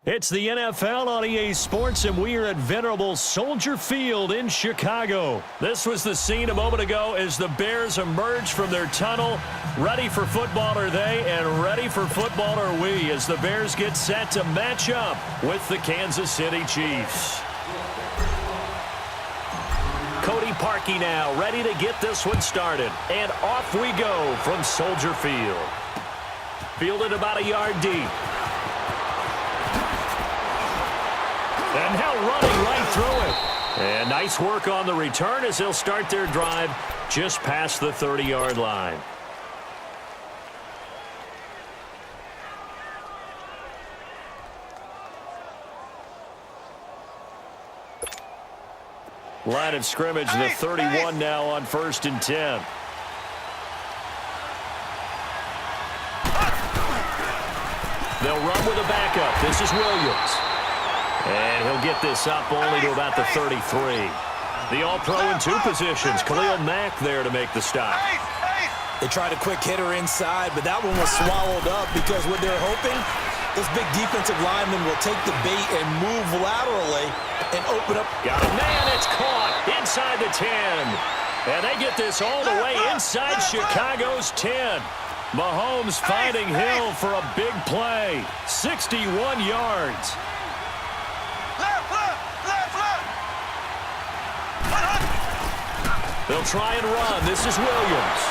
It's the NFL on EA Sports, and we are at venerable Soldier Field in Chicago. This was the scene a moment ago as the Bears emerged from their tunnel. Ready for football are they, and ready for football are we, as the Bears get set to match up with the Kansas City Chiefs. Cody Parkey now, ready to get this one started. And off we go from Soldier Field. Fielded about a yard deep. And now running right through it. And nice work on the return as they'll start their drive just past the 30-yard line. Line of scrimmage, the 31 now on 1st and 10. They'll run with a backup. This is Williams. And he'll get this up only to about the 33. The All-Pro in two positions. Khalil Mack there to make the stop. They tried a quick hitter inside, but that one was swallowed up because what they're hoping, this big defensive lineman will take the bait and move laterally and open up. Got a man, it's caught inside the 10. And they get this all the way inside Chicago's 10. Mahomes finding Hill for a big play. 61 yards. They'll try and run. This is Williams.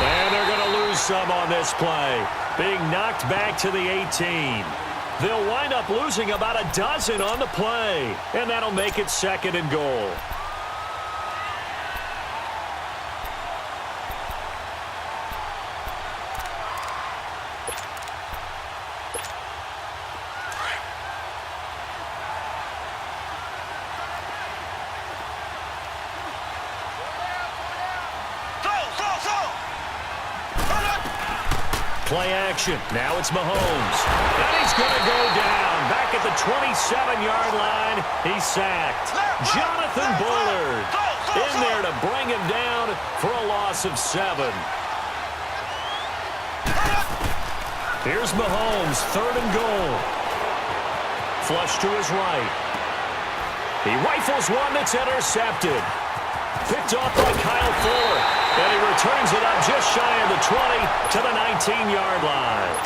And they're going to lose some on this play. Being knocked back to the 18. They'll wind up losing about a dozen on the play. And that'll make it 2nd and goal. Play action. Now it's Mahomes. And he's going to go down. Back at the 27-yard line. He's sacked. Jonathan Bullard in there to bring him down for a loss of 7. Here's Mahomes, 3rd and goal. Flush to his right. He rifles one that's intercepted. Picked off by Kyle Fuller. And he returns it up just shy of the 20 to the 19-yard line.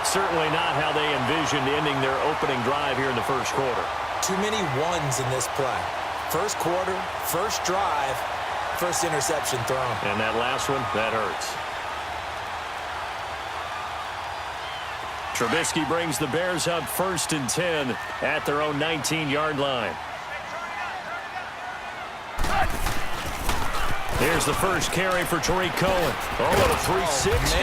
Certainly not how they envisioned ending their opening drive here in the first quarter. Too many ones in this play. First quarter, first drive, first interception thrown. And that last one, that hurts. Trubisky brings the Bears up 1st and 10 at their own 19-yard line. Here's the first carry for Tariq Cohen. Oh, a 360.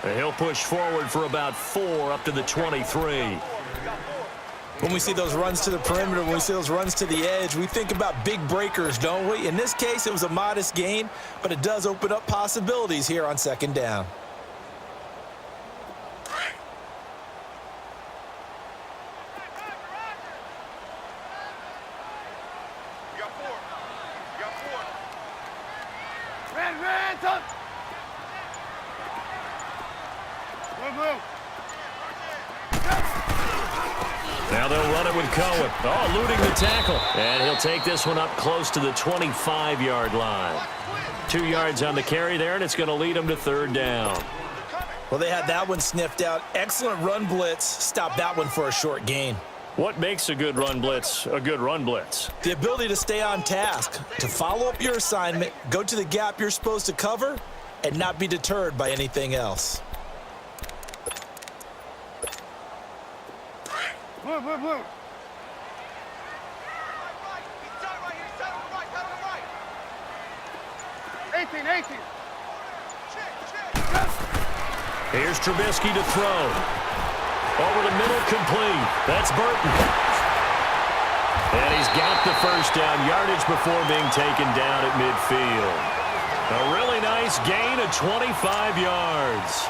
And he'll push forward for about 4 up to the 23. When we see those runs to the perimeter, when we see those runs to the edge, we think about big breakers, don't we? In this case, it was a modest gain, but it does open up possibilities here on 2nd down. Now they'll run it with Cohen. Oh, eluding the tackle. And he'll take this one up close to the 25-yard line. 2 yards on the carry there, and it's going to lead them to 3rd down. Well, they had that one sniffed out. Excellent run blitz. Stopped that one for a short gain. What makes a good run blitz a good run blitz? The ability to stay on task, to follow up your assignment, go to the gap you're supposed to cover, and not be deterred by anything else. Blue. 18. Here's Trubisky to throw. Over the middle, complete. That's Burton. And he's got the first down yardage before being taken down at midfield. A really nice gain of 25 yards.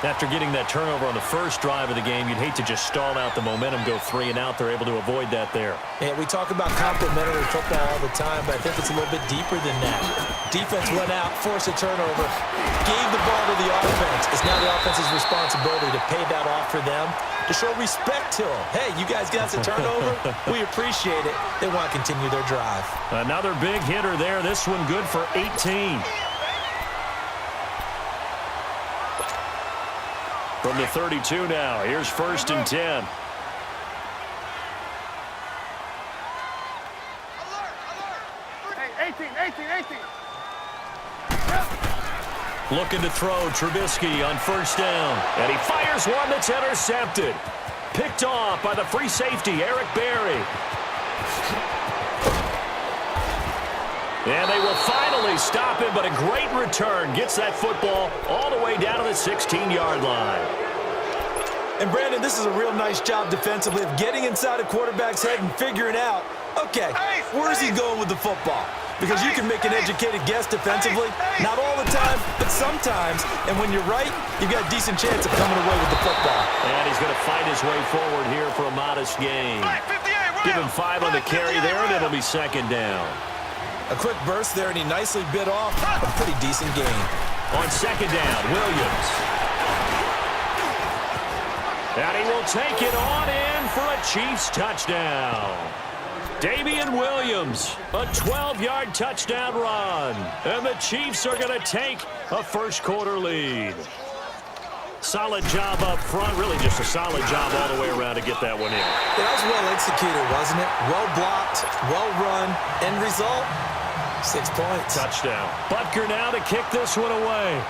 After getting that turnover on the first drive of the game, you'd hate to just stall out the momentum, go 3 and out. They're able to avoid that there. Yeah, we talk about complementary football all the time, but I think it's a little bit deeper than that. Defense went out, forced a turnover, gave the ball to the offense. It's now the offense's responsibility to pay that off for them, to show respect to them. Hey, you guys got the turnover? We appreciate it. They want to continue their drive. Another big hitter there. This one good for 18. From the 32 now, here's 1st and 10. Looking to throw, Trubisky on 1st down. And he fires one that's intercepted. Picked off by the free safety, Eric Berry. And they will finally stop him, but a great return. Gets that football all the way down to the 16-yard line. And, Brandon, this is a real nice job defensively of getting inside a quarterback's head and figuring out, okay, where is he going with the football? Because you can make an educated guess defensively. Not all the time, but sometimes. And when you're right, you've got a decent chance of coming away with the football. And he's going to fight his way forward here for a modest gain. Give him 5 on the carry there, and it'll be 2nd down. A quick burst there, and he nicely bit off a pretty decent gain. On 2nd down, Williams. And he will take it on in for a Chiefs touchdown. Damian Williams, a 12-yard touchdown run. And the Chiefs are going to take a first-quarter lead. Solid job up front. Really just a solid job all the way around to get that one in. That was well executed, wasn't it? Well blocked, well run. End result, 6 points. Touchdown. Butker now to kick this one away.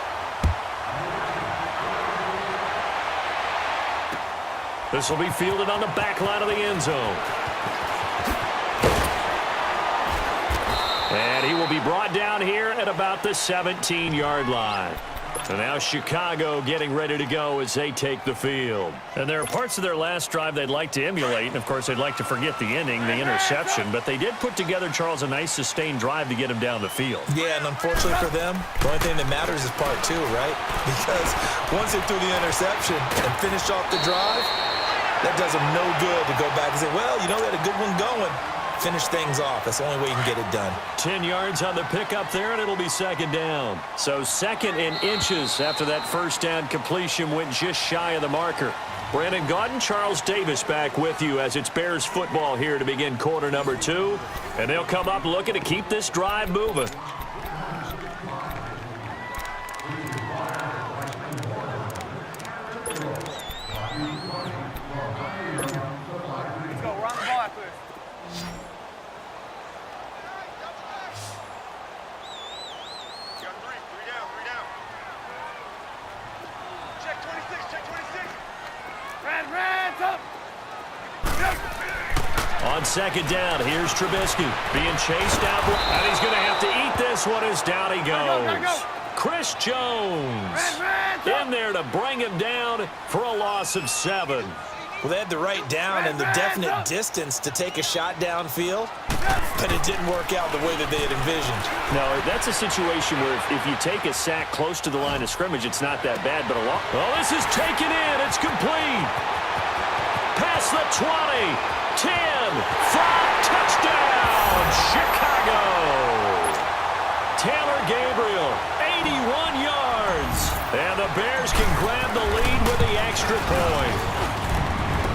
This will be fielded on the back line of the end zone. And he will be brought down here at about the 17-yard line. And now Chicago getting ready to go as they take the field. And there are parts of their last drive they'd like to emulate. And, of course, they'd like to forget the ending, the interception. But they did put together, Charles, a nice sustained drive to get him down the field. Yeah, and unfortunately for them, the only thing that matters is part 2, right? Because once they threw the interception and finished off the drive, that does them no good to go back and say, well, you know, they had a good one going. Finish things off. That's the only way you can get it done. 10 yards on the pickup there, and it'll be 2nd down. So 2nd and inches after that first down completion went just shy of the marker. Brandon Gaudin, Charles Davis back with you as it's Bears football here to begin quarter number 2. And they'll come up looking to keep this drive moving. On 2nd down, here's Trubisky being chased out. And he's going to have to eat this one as down he goes. Chris Jones in there to bring him down for a loss of 7. Well, they had the right down and the definite distance to take a shot downfield, but it didn't work out the way that they had envisioned. No, that's a situation where if you take a sack close to the line of scrimmage, it's not that bad, but a lot. Oh, this is taken in. It's complete. Past the 20, 10, 5, touchdown, Chicago. Taylor Gabriel, 81 yards. And the Bears can grab the lead with the extra point.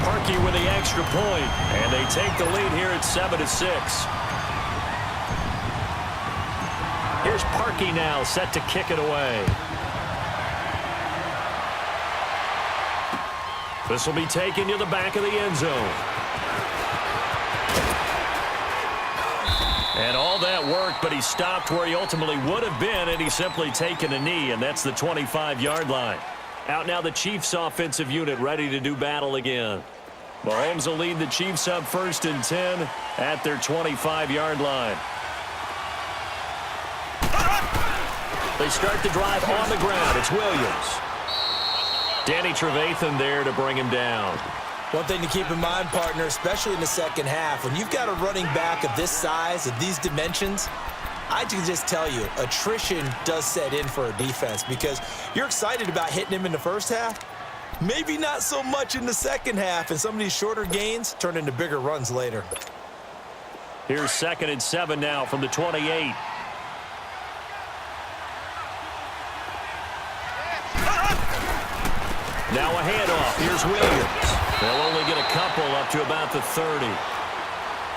Parkey with the extra point, and they take the lead here at 7-6. Here's Parkey now, set to kick it away. This will be taken to the back of the end zone. And all that worked, but he stopped where he ultimately would have been, and he's simply taken a knee, and that's the 25-yard line. Out now the Chiefs offensive unit ready to do battle again. Mahomes will lead the Chiefs up 1st and 10 at their 25-yard line. They start the drive on the ground. It's Williams. Danny Trevathan there to bring him down. One thing to keep in mind, partner, especially in the second half, when you've got a running back of this size, of these dimensions, I can just tell you, attrition does set in for a defense because you're excited about hitting him in the first half. Maybe not so much in the second half, and some of these shorter gains turn into bigger runs later. Here's 2nd and 7 now from the 28. Now a handoff. Here's Williams. They'll only get a couple up to about the 30.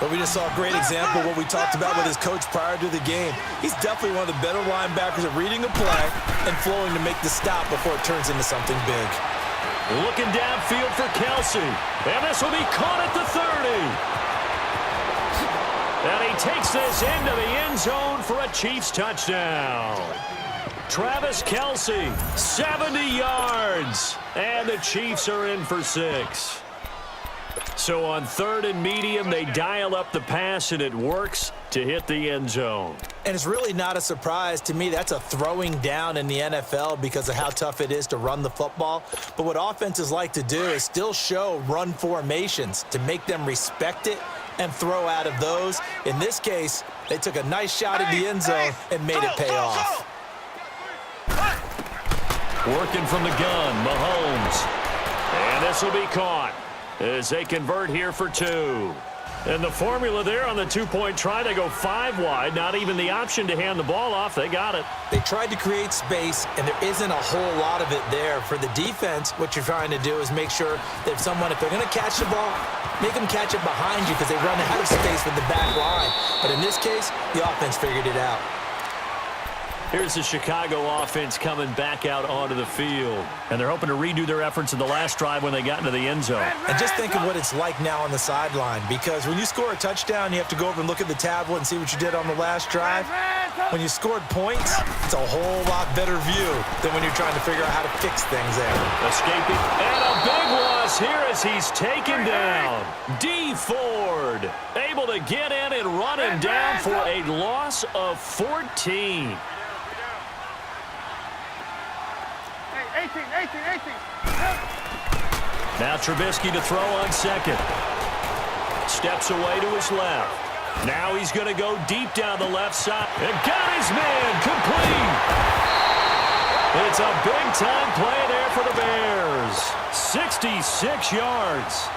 But we just saw a great example of what we talked about with his coach prior to the game. He's definitely one of the better linebackers at reading a play and flowing to make the stop before it turns into something big. Looking downfield for Kelsey. And this will be caught at the 30. And he takes this into the end zone for a Chiefs touchdown. Travis Kelsey, 70 yards. And the Chiefs are in for 6. So on 3rd and medium, they dial up the pass, and it works to hit the end zone. And it's really not a surprise to me. That's a throwing down in the NFL because of how tough it is to run the football. But what offenses like to do is still show run formations to make them respect it and throw out of those. In this case, they took a nice shot at the end zone and made it pay off. Working from the gun, Mahomes. And this will be caught as they convert here for 2. And the formula there on the 2-point try, they go 5 wide. Not even the option to hand the ball off. They got it. They tried to create space, and there isn't a whole lot of it there. For the defense, what you're trying to do is make sure that if they're going to catch the ball, make them catch it behind you because they run out of space with the back line. But in this case, the offense figured it out. Here's the Chicago offense coming back out onto the field. And they're hoping to redo their efforts in the last drive when they got into the end zone. And just think of what it's like now on the sideline, because when you score a touchdown, you have to go over and look at the tablet and see what you did on the last drive. When you scored points, it's a whole lot better view than when you're trying to figure out how to fix things there. Escaping. And a big loss here as he's taken down. D. Ford able to get in and run him down for a loss of 14. 18. Now Trubisky to throw on 2nd. Steps away to his left. Now he's going to go deep down the left side. And got his man complete. It's a big-time play there for the Bears. 66 yards.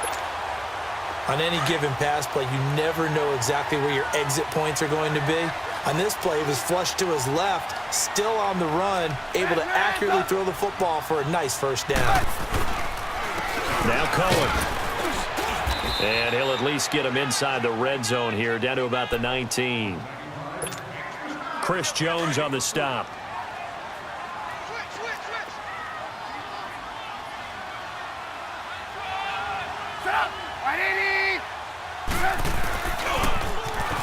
On any given pass play, you never know exactly where your exit points are going to be. On this play, it was flushed to his left, still on the run, able to accurately throw the football for a nice first down. Now Cohen. And he'll at least get him inside the red zone here, down to about the 19. Chris Jones on the stop.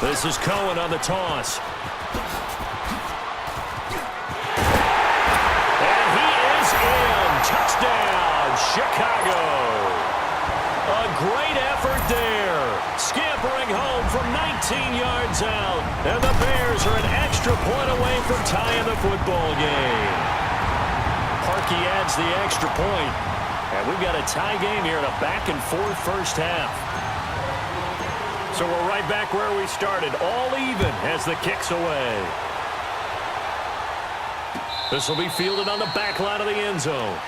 This is Cohen on the toss. And he is in. Touchdown, Chicago. A great effort there. Scampering home from 19 yards out. And the Bears are an extra point away from tying the football game. Parkey adds the extra point. And we've got a tie game here in a back-and-forth first half. So we're right back where we started, all even as the kick's away. This will be fielded on the back line of the end zone.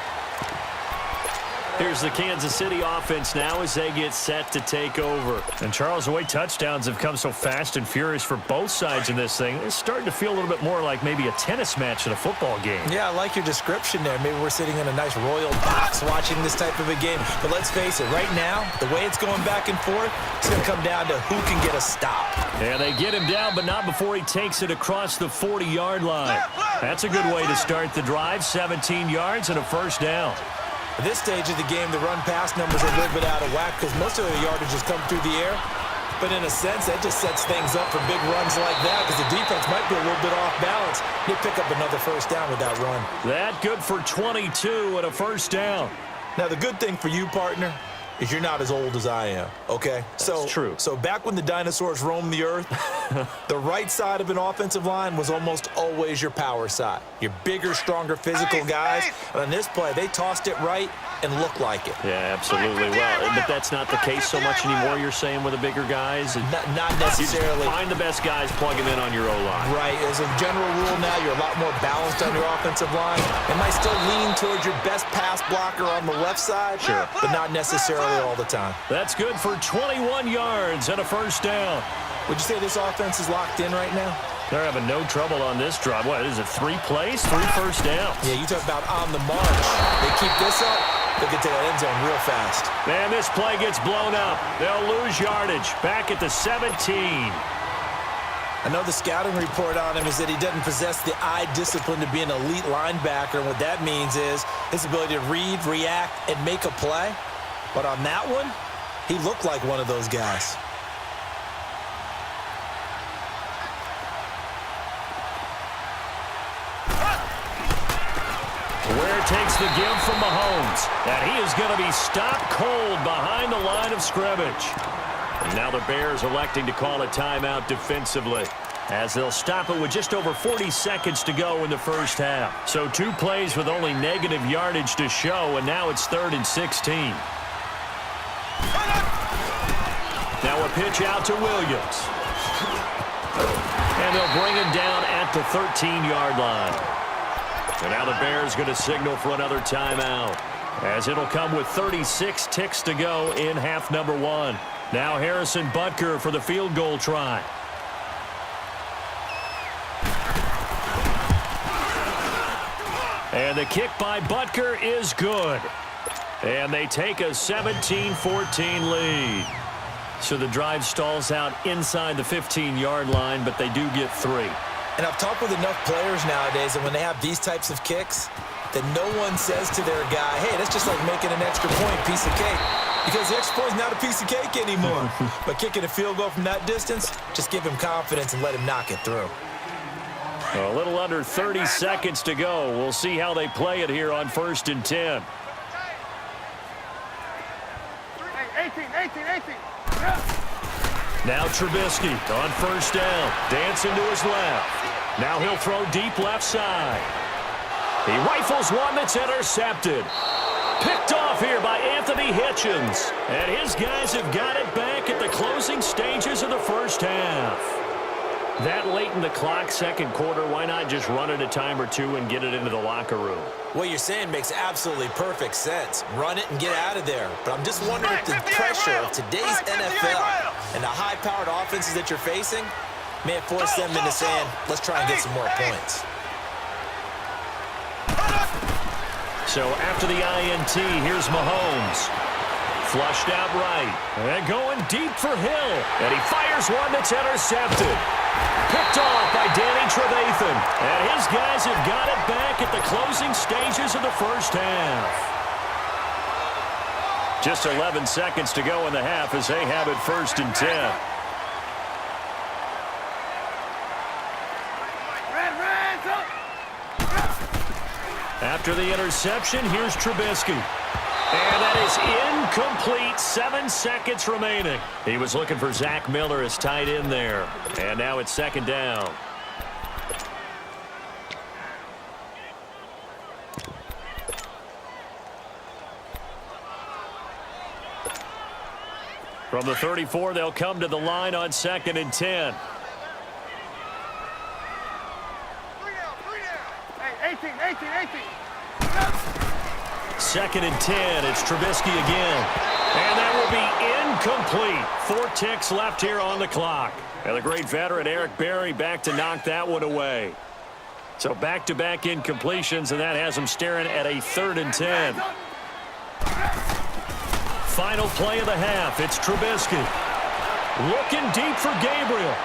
Here's the Kansas City offense now as they get set to take over. And, Charles, the way touchdowns have come so fast and furious for both sides in this thing, it's starting to feel a little bit more like maybe a tennis match in a football game. Yeah, I like your description there. Maybe we're sitting in a nice royal box watching this type of a game. But let's face it, right now, the way it's going back and forth, it's going to come down to who can get a stop. And they get him down, but not before he takes it across the 40-yard line. That's a good way to start the drive, 17 yards and a first down. At this stage of the game, the run-pass numbers are a little bit out of whack because most of the yardage has come through the air. But in a sense, that just sets things up for big runs like that because the defense might be a little bit off balance. They pick up another first down with that run. That good for 22 and a first down. Now, the good thing for you, partner, is you're not as old as I am, okay? That's true. So back when the dinosaurs roamed the earth, The right side of an offensive line was almost always your power side. Your bigger, stronger physical guys. And on this play, they tossed it right and looked like it. Yeah, absolutely. Well, but that's not the case so much anymore, you're saying, with the bigger guys? Not necessarily. You just find the best guys, plug them in on your O-line. Right. As a general rule now, you're a lot more balanced on your offensive line. It might still lean towards your best pass blocker on the left side, sure, but not necessarily all the time. That's good for 21 yards and a first down. Would you say this offense is locked in right now? They're having no trouble on this drive. What, is it 3 plays, 3 first downs? Yeah, you talk about on the march. They keep this up, they'll get to that end zone real fast. And this play gets blown up. They'll lose yardage. Back at the 17. I know the scouting report on him is that he doesn't possess the eye discipline to be an elite linebacker. And what that means is his ability to read, react, and make a play. But on that one, he looked like one of those guys. Ware takes the give from Mahomes. And he is going to be stopped cold behind the line of scrimmage. And now the Bears electing to call a timeout defensively, as they'll stop it with just over 40 seconds to go in the first half. So 2 plays with only negative yardage to show, and now it's 3rd and 16. Now a pitch out to Williams. And they'll bring him down at the 13-yard line. And now the Bears going to signal for another timeout, as it'll come with 36 ticks to go in half number 1. Now Harrison Butker for the field goal try. And the kick by Butker is good. And they take a 17-14 lead. So the drive stalls out inside the 15-yard line, but they do get 3. And I've talked with enough players nowadays, and when they have these types of kicks, that no one says to their guy, hey, that's just like making an extra point, piece of cake. Because the extra point is not a piece of cake anymore. But kicking a field goal from that distance, just give him confidence and let him knock it through. A little under 30 seconds to go. We'll see how they play it here on 1st and 10. Hey, 18. Now Trubisky on 1st down. Dancing to his left. Now he'll throw deep left side. He rifles one that's intercepted. Picked off here by Anthony Hitchens. And his guys have got it back at the closing stages of the first half. That late in the clock, second quarter, why not just run it a time or two and get it into the locker room? What you're saying makes absolutely perfect sense. Run it and get out of there. But I'm just wondering if the pressure of today's NFL and the high-powered offenses that you're facing may have forced them into saying, let's try and get some more points. So after the INT, here's Mahomes. Flushed out right. And going deep for Hill. And he fires one that's intercepted. Picked off by Danny Trevathan. And his guys have got it back at the closing stages of the first half. Just 11 seconds to go in the half as they have it 1st and 10. After the interception, here's Trubisky. And that is incomplete. 7 seconds remaining. He was looking for Zach Miller as tight end there. And now it's 2nd down. From the 34, they'll come to the line on 2nd and 10. Hey, 18. 2nd and 10. It's Trubisky again. And that will be incomplete. 4 ticks left here on the clock. And the great veteran Eric Berry back to knock that one away. So back-to-back incompletions, and that has him staring at a 3rd and 10. Final play of the half. It's Trubisky. Looking deep for Gabriel.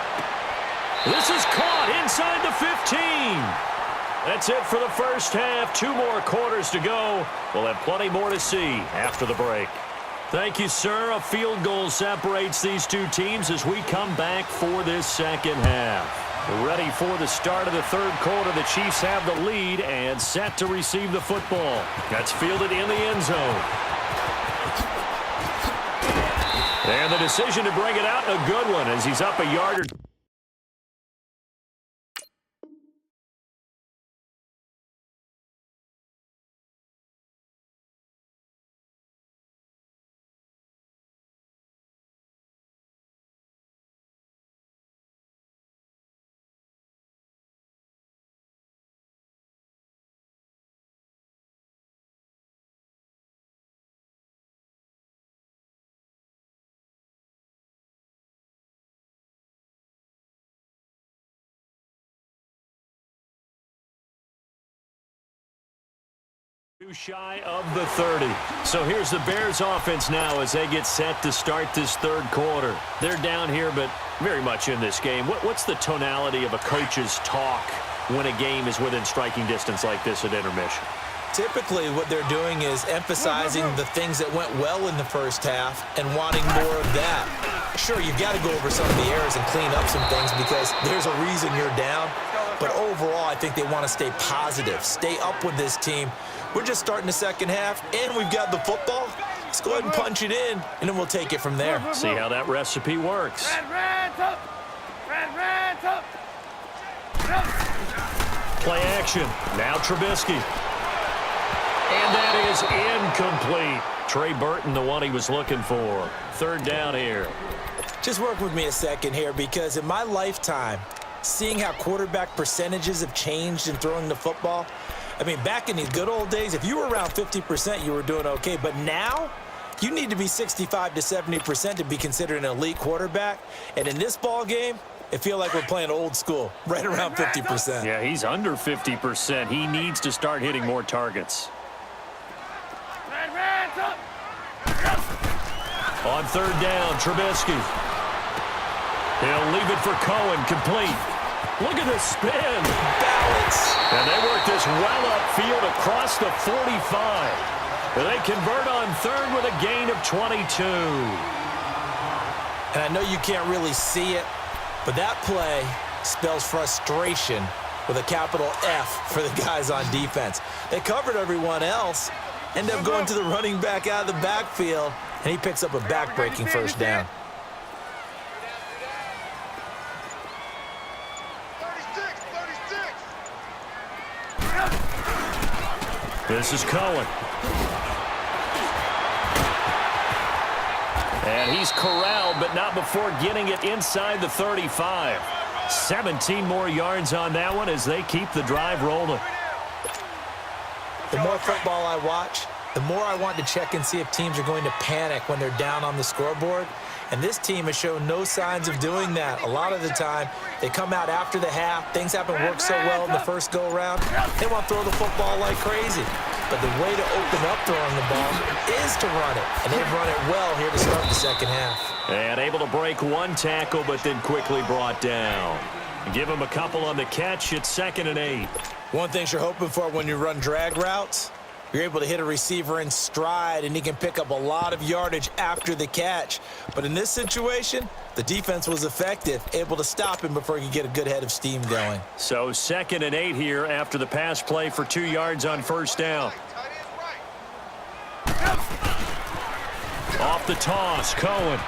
This is caught inside the 15. That's it for the first half. 2 more quarters to go. We'll have plenty more to see after the break. Thank you, sir. A field goal separates these 2 teams as we come back for this second half. Ready for the start of the 3rd quarter. The Chiefs have the lead and set to receive the football. That's fielded in the end zone. And the decision to bring it out, a good one, as he's up a yard or Too shy of the 30. So here's the Bears offense now as they get set to start this third quarter. They're down here, but very much in this game. What's the tonality of a coach's talk when a game is within striking distance like this at intermission? Typically, what they're doing is emphasizing the things that went well in the first half and wanting more of that. Sure, you've got to go over some of the errors and clean up some things because there's a reason you're down. But overall, I think they want to stay positive, stay up with this team. We're just starting the second half, and we've got the football. Let's go ahead and punch it in, and then we'll take it from there. See how that recipe works. Red up. Play action. Now Trubisky. And that is incomplete. Trey Burton, the one he was looking for. Third down here. Just work with me a second here because in my lifetime, seeing how quarterback percentages have changed in throwing the football, I mean, back in the good old days, if you were around 50%, you were doing okay. But now, you need to be 65 to 70% to be considered an elite quarterback. And in this ball game, it feels like we're playing old school, right around 50%. Yeah, he's under 50%. He needs to start hitting more targets. On third down, Trubisky. He'll leave it for Cohen, complete. Look at this spin. Balance. And they work this well upfield across the 45. They convert on third with a gain of 22. And I know you can't really see it, but that play spells frustration with a capital F for the guys on defense. They covered everyone else, end up going to the running back out of the backfield, and he picks up a back-breaking first down. This is Cohen. And he's corralled, but not before getting it inside the 35. 17 more yards on that one as they keep the drive rolling. The more football I watch, the more I want to check and see if teams are going to panic when they're down on the scoreboard. And this team has shown no signs of doing that. A lot of the time, they come out after the half. Things haven't worked so well in the first go-around. They want to throw the football like crazy. But the way to open up throwing the ball is to run it. And they've run it well here to start the second half. And able to break one tackle, but then quickly brought down. Give him a couple on the catch. It's 2nd and 8. One thing you're hoping for when you run drag routes, you're able to hit a receiver in stride, and he can pick up a lot of yardage after the catch. But in this situation, the defense was effective, able to stop him before he could get a good head of steam going. So 2nd and 8 here after the pass play for 2 yards on first down. Off the toss, Cohen.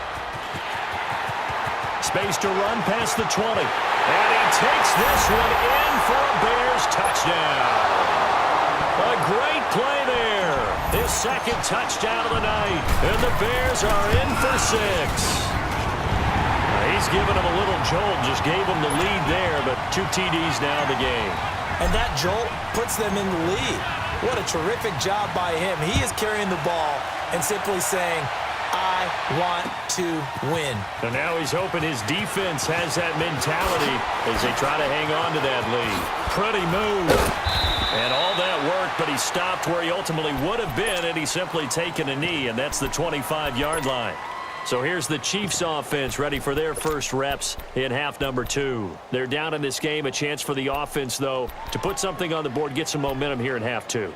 Space to run past the 20. And he takes this one in for a Bears touchdown. A great play there. His second touchdown of the night. And the Bears are in for 6. He's given him a little jolt. Just gave him the lead there, but 2 TDs now in the game. And that jolt puts them in the lead. What a terrific job by him. He is carrying the ball and simply saying, I want to win. And now he's hoping his defense has that mentality as they try to hang on to that lead. Pretty move. And all that worked, but he stopped where he ultimately would have been had he simply taken a knee, and that's the 25-yard line. So here's the Chiefs offense ready for their first reps in half number 2. They're down in this game. A chance for the offense, though, to put something on the board, get some momentum here in half 2.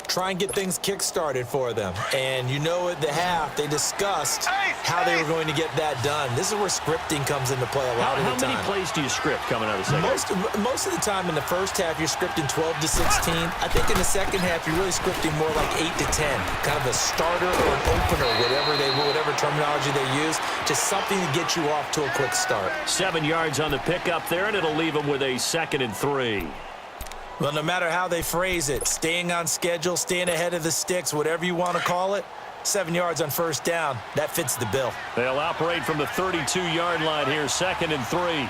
Try and get things kick-started for them. And you know at the half, they discussed how they were going to get that done. This is where scripting comes into play a lot of the time. How many plays do you script coming out of the second half? Most of the time in the first half, you're scripting 12 to 16. I think in the second half, you're really scripting more like 8 to 10. Kind of a starter or an opener, whatever terminology they use. Just something to get you off to a quick start. 7 yards on the pickup there, and it'll leave them with a 2nd and 3. Well, no matter how they phrase it, staying on schedule, staying ahead of the sticks, whatever you want to call it, 7 yards on first down, that fits the bill. They'll operate from the 32-yard line here, 2nd and 3.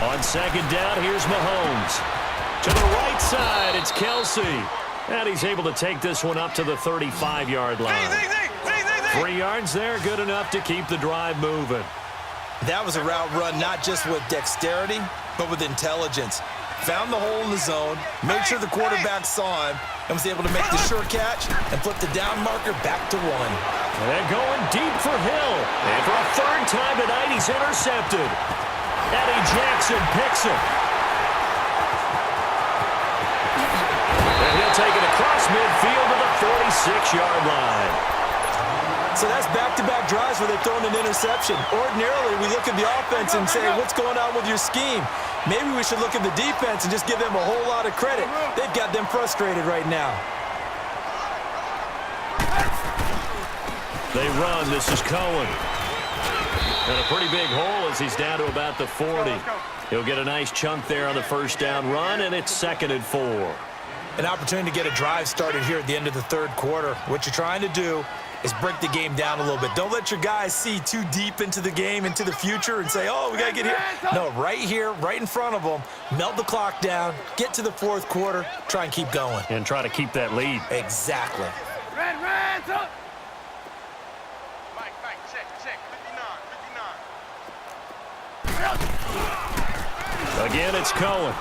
On 2nd down, here's Mahomes. To the right side, it's Kelsey. And he's able to take this one up to the 35-yard line. 3 yards there, good enough to keep the drive moving. That was a route run not just with dexterity, but with intelligence. Found the hole in the zone, made sure the quarterback saw him, and was able to make the sure catch and flip the down marker back to 1. And going deep for Hill. And for a 3rd time tonight, he's intercepted. Eddie Jackson picks him. And he'll take it across midfield to the 46-yard line. So that's back-to-back drives where they've thrown an interception. Ordinarily, we look at the offense and say, what's going on with your scheme? Maybe we should look at the defense and just give them a whole lot of credit. They've got them frustrated right now. They run. This is Cohen. And a pretty big hole as he's down to about the 40. He'll get a nice chunk there on the first down run, and it's 2nd and 4. An opportunity to get a drive started here at the end of the 3rd quarter. What you're trying to do is break the game down a little bit. Don't let your guys see too deep into the game, into the future, and say, oh, we got to get here. No, right here, right in front of them, melt the clock down, get to the 4th quarter, try and keep going. And try to keep that lead. Exactly. Red, up. Check, 59. Again, it's Cohen.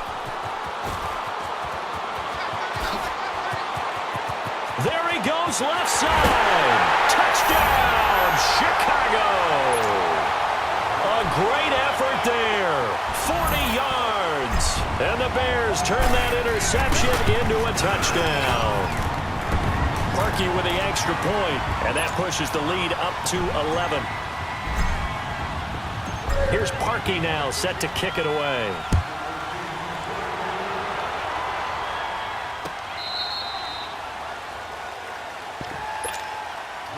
There he goes, left side. Touchdown, Chicago. A great effort there. 40 yards. And the Bears turn that interception into a touchdown. Parkey with the extra point, and that pushes the lead up to 11. Here's Parkey now, set to kick it away.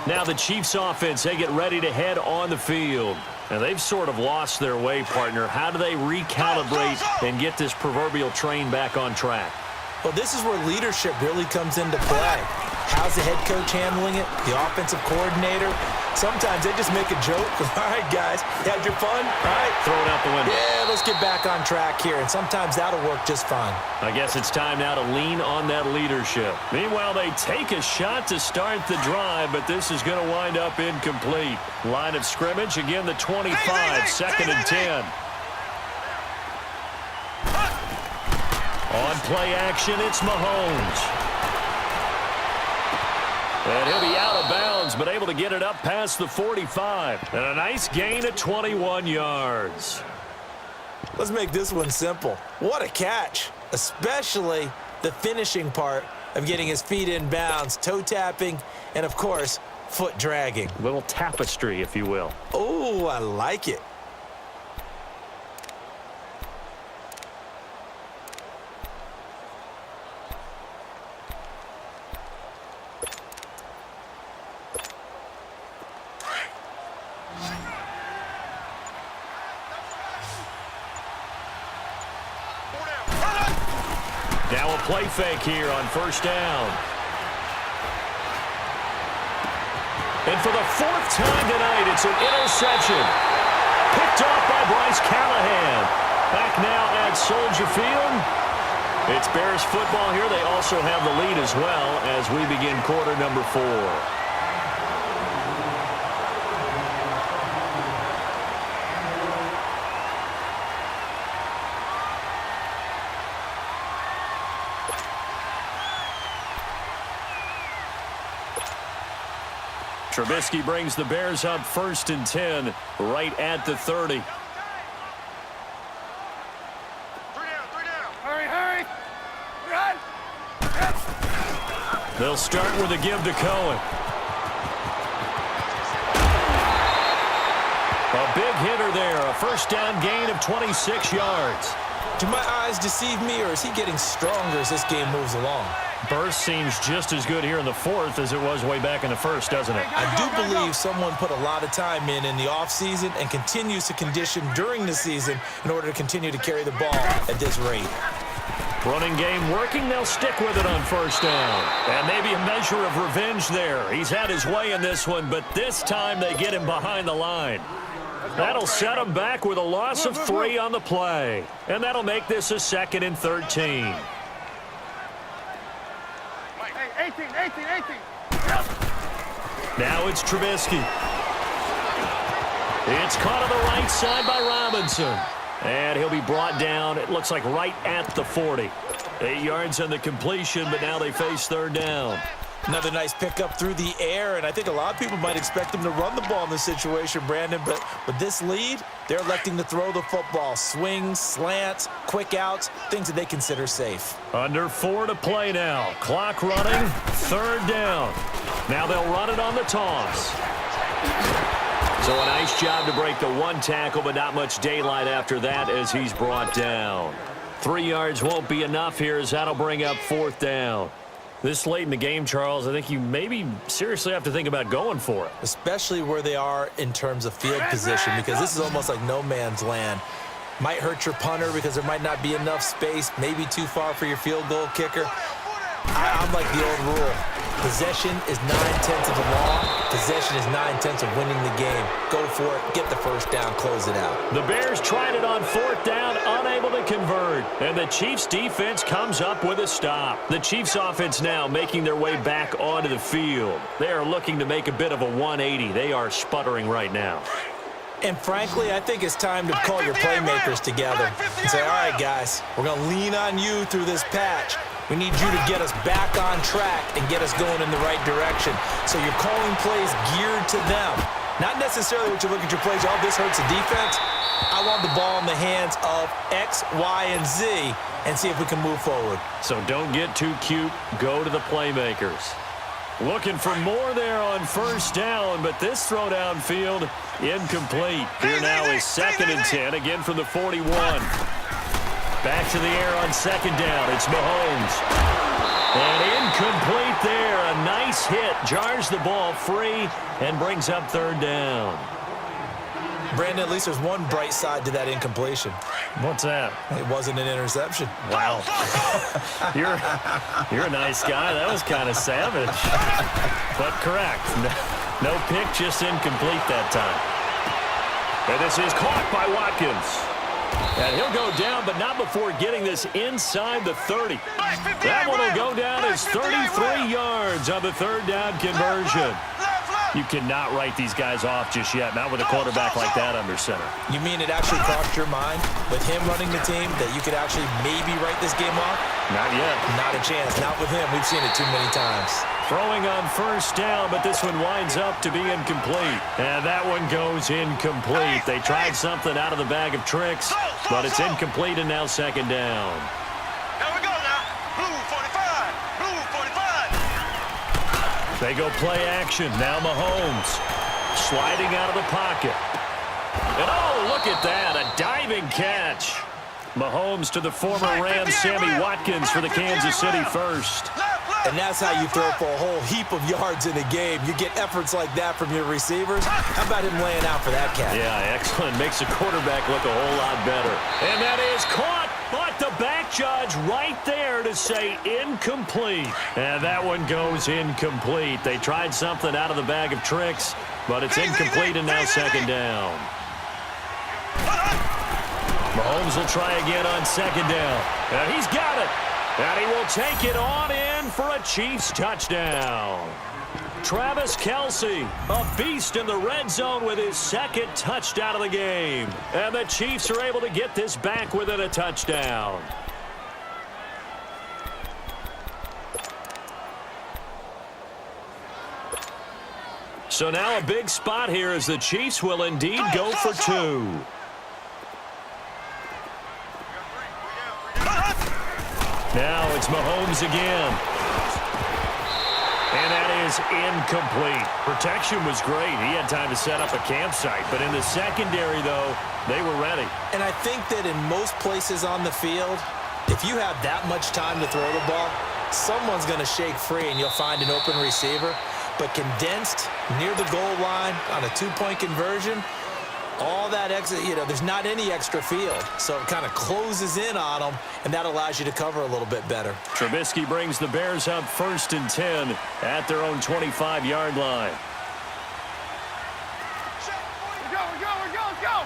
Now the Chiefs offense, they get ready to head on the field. And they've sort of lost their way, partner. How do they recalibrate and get this proverbial train back on track? Well, this is where leadership really comes into play. How's the head coach handling it? The offensive coordinator? Sometimes they just make a joke. All right, guys, you had your fun? All right. Throw it out the window. Yeah, let's get back on track here. And sometimes that'll work just fine. I guess it's time now to lean on that leadership. Meanwhile, they take a shot to start the drive, but this is going to wind up incomplete. Line of scrimmage, again, the 25, 2nd and 10. On play action, it's Mahomes. And he'll be out of bounds, but able to get it up past the 45. And a nice gain of 21 yards. Let's make this one simple. What a catch, especially the finishing part of getting his feet in bounds, toe tapping, and, of course, foot dragging. A little tapestry, if you will. Oh, I like it. Now a play fake here on first down. And for the 4th time tonight, it's an interception. Picked off by Bryce Callahan. Back now at Soldier Field. It's Bears football here. They also have the lead as well as we begin quarter number 4. Trubisky brings the Bears up 1st and 10, right at the 30. 3 down. Hurry. Run. They'll start with a give to Cohen. A big hitter there, a first down gain of 26 yards. Do my eyes deceive me, or is he getting stronger as this game moves along? Burst seems just as good here in the 4th as it was way back in the 1st, doesn't it? I do believe someone put a lot of time in the offseason and continues to condition during the season in order to continue to carry the ball at this rate. Running game working, they'll stick with it on first down. And maybe a measure of revenge there. He's had his way in this one, but this time they get him behind the line. That'll set him back with a loss of 3 on the play. And that'll make this a 2nd and 13. 18. Now it's Trubisky. It's caught on the right side by Robinson. And he'll be brought down, it looks like right at the 40. 8 yards on the completion, but now they face third down. Another nice pickup through the air, and I think a lot of people might expect them to run the ball in this situation, Brandon, but with this lead, they're electing to throw the football. Swings, slants, quick outs, things that they consider safe. Under 4 to play now. Clock running, third down. Now they'll run it on the toss. So a nice job to break the one tackle, but not much daylight after that as he's brought down. 3 yards won't be enough here as that'll bring up fourth down. This late in the game, Charles, I think you maybe seriously have to think about going for it. Especially where they are in terms of field position, because this is almost like no man's land. Might hurt your punter because there might not be enough space, maybe too far for your field goal kicker. I'm like the old rule. Possession is 9/10 of the law. Possession is 9/10 of winning the game. Go for it. Get the first down. Close it out. The Bears tried it on fourth down, unable to convert. And the Chiefs' defense comes up with a stop. The Chiefs' offense now making their way back onto the field. They are looking to make a bit of a 180. They are sputtering right now. And frankly, I think it's time to call your playmakers together and say, all right, guys, we're going to lean on you through this patch. We need you to get us back on track and get us going in the right direction. So you're calling plays geared to them. Not necessarily what you look at your plays, oh, this hurts the defense. I want the ball in the hands of X, Y, and Z and see if we can move forward. So don't get too cute. Go to the playmakers. Looking for more there on first down, but this throw downfield incomplete. Here now is 2nd and 10, again from the 41. Back to the air on second down. It's Mahomes. And incomplete there. A nice hit. Jars the ball free and brings up third down. Brandon, at least there's one bright side to that incompletion. What's that? It wasn't an interception. Wow. You're a nice guy. That was kind of savage. But correct. No pick, just incomplete that time. And this is caught by Watkins. And he'll go down, but not before getting this inside the 30. That one will go down as 33 yards on the third down conversion. You cannot write these guys off just yet, not with a quarterback like that under center. You mean it actually crossed your mind with him running the team that you could actually maybe write this game off? Not yet. Not a chance. Not with him. We've seen it too many times. Throwing on first down, but this one winds up to be incomplete. And that one goes incomplete. They tried something out of the bag of tricks, but it's incomplete and now second down. Here we go now. Blue 45. Blue 45. They go play action. Now Mahomes sliding out of the pocket. And oh, look at that. A diving catch. Mahomes to the former Rams, Sammy Watkins for the Kansas City first. And that's how you throw for a whole heap of yards in a game. You get efforts like that from your receivers. How about him laying out for that catch? Yeah, excellent. Makes the quarterback look a whole lot better. And that is caught, but the back judge right there to say incomplete. And that one goes incomplete. They tried something out of the bag of tricks, but it's incomplete and now second down. Mahomes will try again on second down. And he's got it. And he will take it on in for a Chiefs touchdown. Travis Kelce, a beast in the red zone with his second touchdown of the game. And the Chiefs are able to get this back within a touchdown. So now a big spot here as the Chiefs will indeed go for two. Now it's Mahomes again. And that is incomplete. Protection was great. He had time to set up a campsite. But in the secondary, though, they were ready. And I think that in most places on the field, if you have that much time to throw the ball, someone's going to shake free and you'll find an open receiver. But condensed near the goal line on a two-point conversion, all that extra, there's not any extra field. So it kind of closes in on them, and that allows you to cover a little bit better. Trubisky brings the Bears up 1st and 10 at their own 25-yard line. We're go.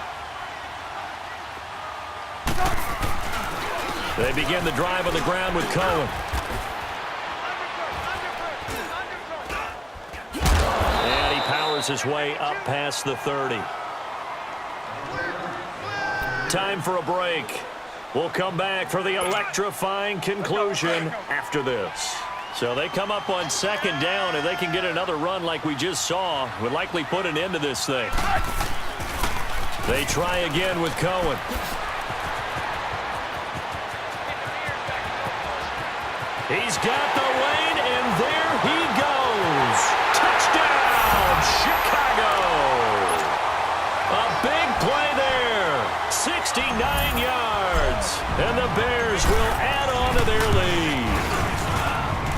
They begin the drive on the ground with Cohen. And powers his way up past the 30. Time for a break. We'll come back for the electrifying conclusion after this. So they come up on second down, and they can get another run like we just saw. Would likely put an end to this thing. They try again with Cohen. He's got the lane, and there he goes. Touchdown, Chicago. A big play there. 69 yards. And the Bears will add on to their lead.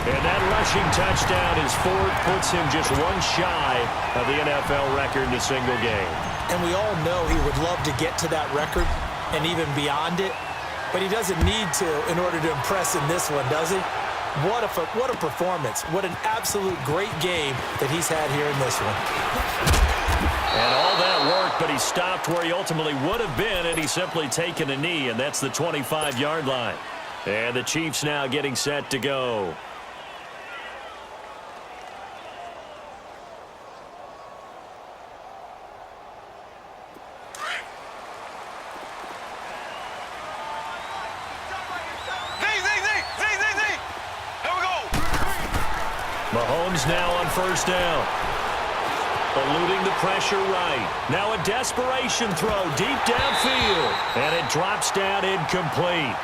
And that rushing touchdown as Ford puts him just one shy of the NFL record in a single game. And we all know he would love to get to that record and even beyond it. But he doesn't need to in order to impress in this one, does he? What a performance. What an absolute great game that he's had here in this one. And all that work, but he stopped where he ultimately would have been had he simply taken a knee, and that's the 25-yard line. And the Chiefs now getting set to go. Mahomes now on first down. Eluding the pressure right. Now a desperation throw deep downfield. And it drops down incomplete.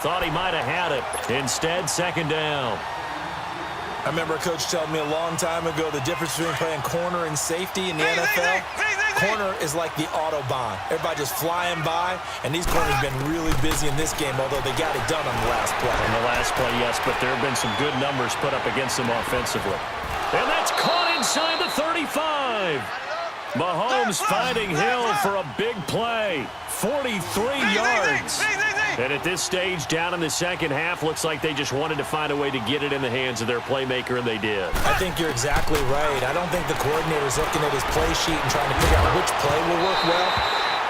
Thought he might have had it. Instead, second down. I remember a coach telling me a long time ago the difference between playing corner and safety in the NFL. Corner is like the Autobahn. Everybody just flying by, and these corners have been really busy in this game, although they got it done on the last play. On the last play, yes, but there have been some good numbers put up against them offensively. And that's caught inside the 35. Mahomes finding Hill for a big play. 43 yards. And at this stage, down in the second half, looks like they just wanted to find a way to get it in the hands of their playmaker, and they did. I think you're exactly right. I don't think the coordinator's looking at his play sheet and trying to figure out which play will work well.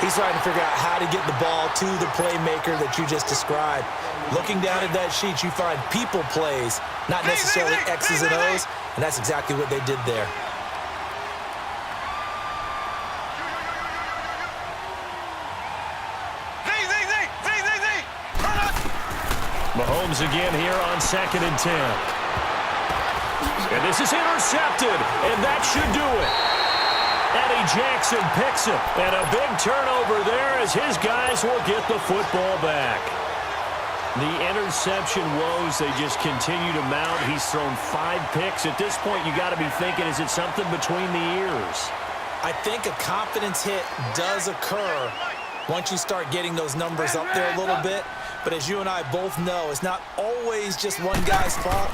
He's trying to figure out how to get the ball to the playmaker that you just described. Looking down at that sheet, you find people plays, not necessarily X's and O's, and that's exactly what they did there. Mahomes again here on 2nd and 10. And this is intercepted, and that should do it. Eddie Jackson picks it, and a big turnover there as his guys will get the football back. The interception woes, they just continue to mount. He's thrown 5 picks. At this point, you got to be thinking, is it something between the ears? I think a confidence hit does occur once you start getting those numbers up there a little bit. But as you and I both know, it's not always just one guy's fault.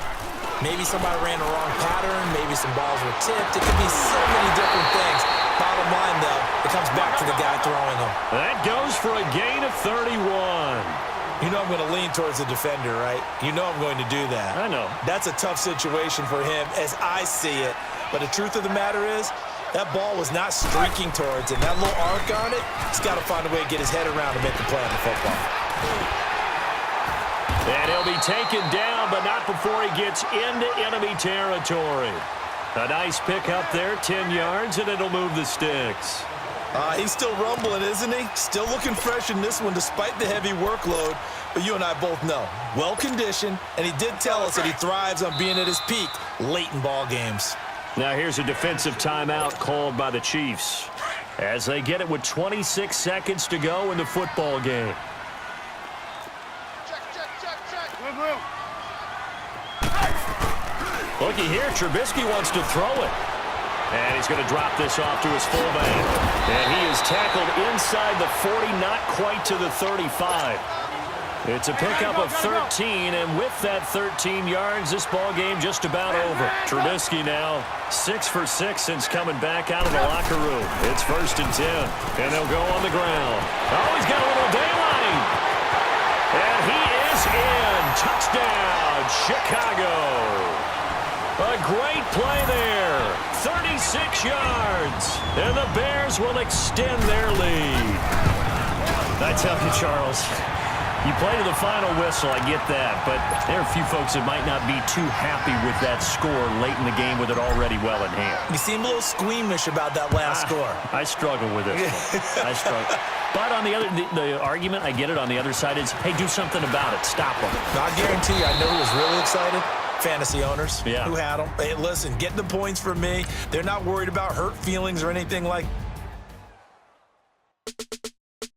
Maybe somebody ran the wrong pattern. Maybe some balls were tipped. It could be so many different things. Bottom line, though, it comes back to the guy throwing them. That goes for a gain of 31. You know I'm going to lean towards the defender, right? You know I'm going to do that. I know. That's a tough situation for him as I see it. But the truth of the matter is, that ball was not streaking towards him. That little arc on it, he's got to find a way to get his head around to make the play on the football. And he'll be taken down, but not before he gets into enemy territory. A nice pick up there, 10 yards, and it'll move the sticks. He's still rumbling, isn't he? Still looking fresh in this one despite the heavy workload. But you and I both know, well-conditioned, and he did tell us that he thrives on being at his peak late in ball games. Now here's a defensive timeout called by the Chiefs as they get it with 26 seconds to go in the football game. Looky here, Trubisky wants to throw it. And he's going to drop this off to his fullback. And he is tackled inside the 40, not quite to the 35. It's a pickup of 13, and with that 13 yards, this ball game just about over. Trubisky now 6 for 6 since coming back out of the locker room. It's 1st and 10, and they'll go on the ground. Oh, he's got a little daylight. And he is in. Touchdown, Chicago. A great play there. 36 yards. And the Bears will extend their lead. I tell you, Charles, You play to the final whistle, I get that, but there are a few folks that might not be too happy with that score late in the game with it already well in hand. You seem a little squeamish about that last score. I struggle with it. I struggle. But on the argument, I get it, on the other side is, hey, do something about it. Stop them. I guarantee you, I know who was really excited. Fantasy owners who had them. Hey, listen, get the points for me. They're not worried about hurt feelings or anything like